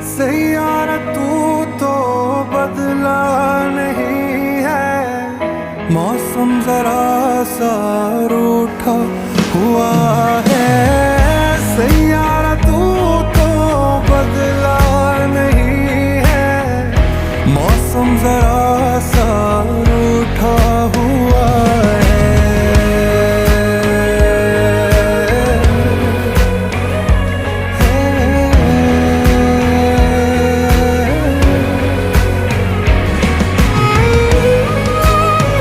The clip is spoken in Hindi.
सैयारा तू तो बदला नहीं है, मौसम जरा सा रूठा हुआ